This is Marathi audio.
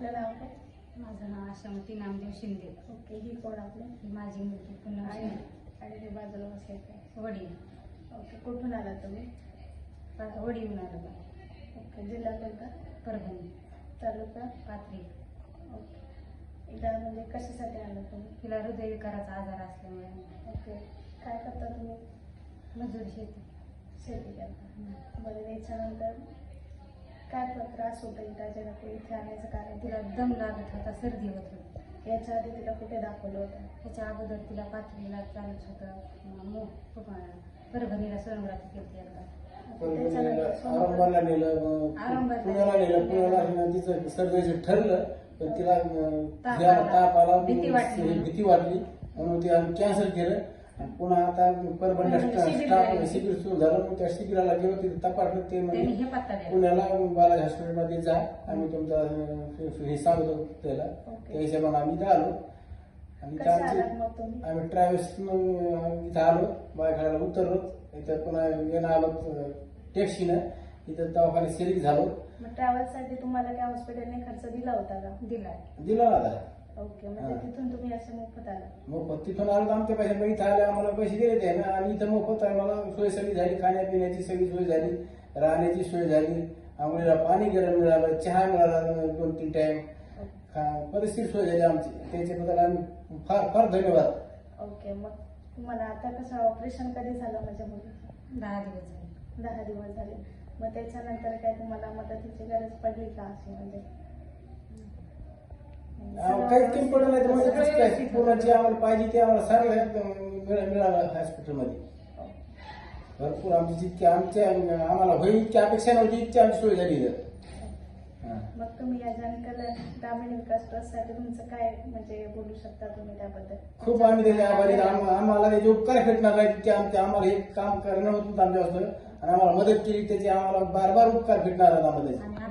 आपलं नाव काय? माझं नाव आशामती नामदेव शिंदे. ओके, ही कोण आपले? ही माझी मुलगी पुन्हा आणि ते बाजूला बसायचं. वडील. ओके, कुठून आला तुम्ही? वडील आला. ओके, जिल्हा कोणता? परभणी. तालुका? पाथरी. ओके, इथं म्हणजे कशासाठी आला तुम्ही? तिला हृदयविकाराचा आजार असल्यामुळे. ओके, काय करता तुम्ही? मजुरी शेती. शेती करता. बरं, याच्यानंतर काय त्रास होता इथं इथे आणायचं कारण? तिला दम लागत होता, सर्दी होत होती. याच्या आधी तिला कुठे दाखवलं होतं? त्याच्या अगोदर तिला पाथरीला चालूच होतं. परभणीला सोनोग्राफी केली एकदा. औरंगाबादला नेलं, पुण्याला नेलं. पुण्याला तिचं सर्जरीचं ठरलं, पण तिला ताप आला, भीती वाटली म्हणून ती आम्ही कॅन्सल केलं. पुन्हा आता परभणीला स्टाफ शिबिर सुरू झालं, मग त्या शिबिराला गेलो. तिथे तपासलं, ते म्हणजे पुण्याला बालाजी हॉस्पिटलमध्ये जा, आम्ही तुमचा हे सांगतो त्याला. त्या हिशोबाने आम्ही इथं आलो आणि आम्ही ट्रॅव्हल्स इथं आलो, बायखाड्याला उतरलो. इथं पुन्हा येणं आलो टॅक्सीनं. इथं दवाखान्यात सिलेक्ट झालो. ट्रॅव्हल्ससाठी तुम्हाला काय हॉस्पिटलने खर्च दिला होता का? दिला ना. ओके, म्हणजे तिथून तुम्ही असं मोफत आला? मोफत तिथून आलो तर आमच्या पैसे, मग इथं आले आम्हाला पैसे दिले ते ना. आणि इथं मोफत आम्हाला सोय सगळी झाली, खाण्यापिण्याची सगळी सोय झाली, राहण्याची सोय झाली, आम्हाला पाणी गरम मिळालं, चहा मिळाला 2-3 टाइम, परिस्थिती सोय झाली आमची. त्याच्याबद्दल आम्ही फार फार धन्यवाद. ओके, मग तुम्हाला आता कसं ऑपरेशन कधी झालं माझ्या मुली? 10 दिवस झाले. 10 दिवस झाले. मग त्याच्यानंतर काय तुम्हाला मदतीची गरज पडली का? अशी म्हणजे काहीच कमी पडलं नाही तर म्हणजे कसं काय पूर्णाची आम्हाला पाहिजे ते आम्हाला सर्व मिळालं हॉस्पिटलमध्ये. भरपूर आमची जितकी आम्हाला होईल इतकी अपेक्षा नव्हती, इतकी आमची सोय झाली. मग तुम्ही या जानकर ग्रामीण विकास ट्रस्टसाठी तुमचं काय म्हणजे बोलू शकता तुम्ही त्याबद्दल? खूप आम्ही त्याचे आभारी. आम्हाला त्याचे उपकार भेटणार नाही की आम्हाला हे काम करणं होतं आमच्यापासून, आणि आम्हाला मदत केली त्याची आम्हाला बार बार उपकार भेटणार आहेत आम्हाला.